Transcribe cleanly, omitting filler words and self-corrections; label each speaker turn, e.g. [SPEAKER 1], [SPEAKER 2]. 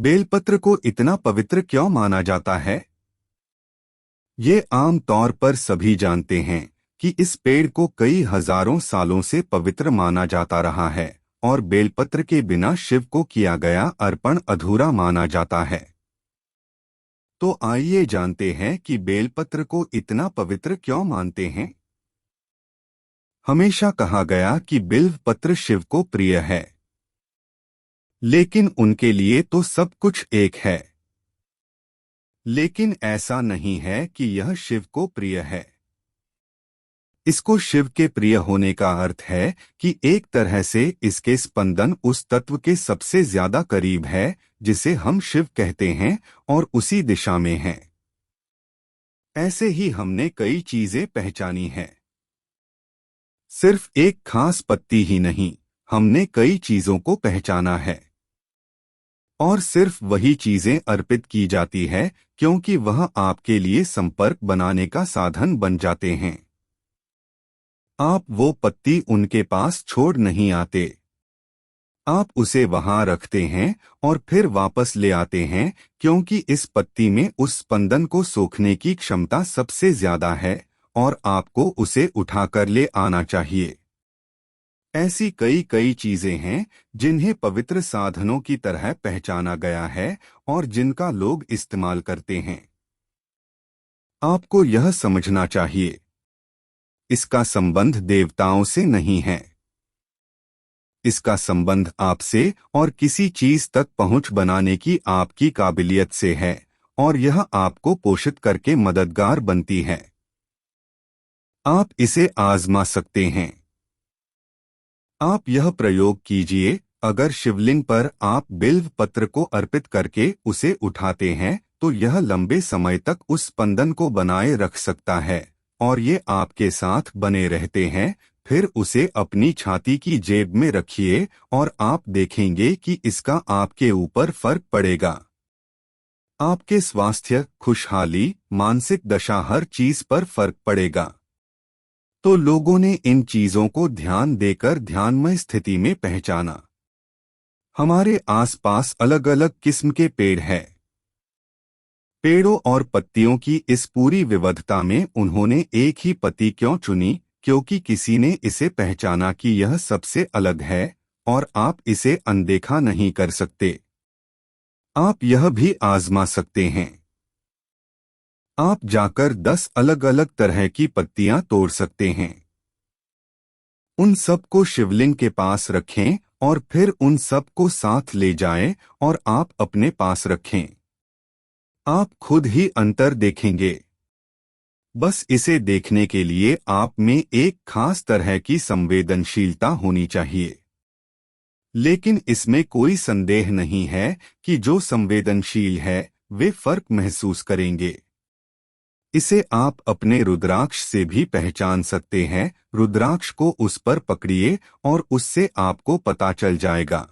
[SPEAKER 1] बेलपत्र को इतना पवित्र क्यों माना जाता है? ये आम तौर पर सभी जानते हैं कि इस पेड़ को कई हजारों सालों से पवित्र माना जाता रहा है और बेलपत्र के बिना शिव को किया गया अर्पण अधूरा माना जाता है। तो आइए जानते हैं कि बेलपत्र को इतना पवित्र क्यों मानते हैं। हमेशा कहा गया कि बिल्व पत्र शिव को प्रिय है, लेकिन उनके लिए तो सब कुछ एक है। लेकिन ऐसा नहीं है कि यह शिव को प्रिय है। इसको शिव के प्रिय होने का अर्थ है कि एक तरह से इसके स्पंदन उस तत्व के सबसे ज्यादा करीब है जिसे हम शिव कहते हैं और उसी दिशा में है। ऐसे ही हमने कई चीजें पहचानी हैं। सिर्फ एक खास पत्ती ही नहीं, हमने कई चीजों को पहचाना है और सिर्फ वही चीजें अर्पित की जाती है क्योंकि वह आपके लिए संपर्क बनाने का साधन बन जाते हैं। आप वो पत्ती उनके पास छोड़ नहीं आते। आप उसे वहां रखते हैं और फिर वापस ले आते हैं क्योंकि इस पत्ती में उस स्पंदन को सोखने की क्षमता सबसे ज्यादा है और आपको उसे उठाकर ले आना चाहिए। ऐसी कई कई चीजें हैं जिन्हें पवित्र साधनों की तरह पहचाना गया है और जिनका लोग इस्तेमाल करते हैं। आपको यह समझना चाहिए, इसका संबंध देवताओं से नहीं है। इसका संबंध आपसे और किसी चीज तक पहुंच बनाने की आपकी काबिलियत से है और यह आपको पोषित करके मददगार बनती है। आप इसे आजमा सकते हैं। आप यह प्रयोग कीजिए। अगर शिवलिंग पर आप बिल्व पत्र को अर्पित करके उसे उठाते हैं तो यह लंबे समय तक उस स्पंदन को बनाए रख सकता है और ये आपके साथ बने रहते हैं। फिर उसे अपनी छाती की जेब में रखिए और आप देखेंगे कि इसका आपके ऊपर फर्क पड़ेगा। आपके स्वास्थ्य, खुशहाली, मानसिक दशा, हर चीज पर फर्क पड़ेगा। तो लोगों ने इन चीजों को ध्यान देकर ध्यानमय स्थिति में पहचाना। हमारे आसपास अलग अलग किस्म के पेड़ हैं। पेड़ों और पत्तियों की इस पूरी विविधता में उन्होंने एक ही पत्ती क्यों चुनी? क्योंकि किसी ने इसे पहचाना कि यह सबसे अलग है और आप इसे अनदेखा नहीं कर सकते। आप यह भी आजमा सकते हैं। आप जाकर 10 अलग अलग तरह की पत्तियां तोड़ सकते हैं। उन सब को शिवलिंग के पास रखें और फिर उन सब को साथ ले जाएं और आप अपने पास रखें। आप खुद ही अंतर देखेंगे। बस इसे देखने के लिए आप में एक खास तरह की संवेदनशीलता होनी चाहिए। लेकिन इसमें कोई संदेह नहीं है कि जो संवेदनशील है वे फर्क महसूस करेंगे। इसे आप अपने रुद्राक्ष से भी पहचान सकते हैं। रुद्राक्ष को उस पर पकड़िए और उससे आपको पता चल जाएगा।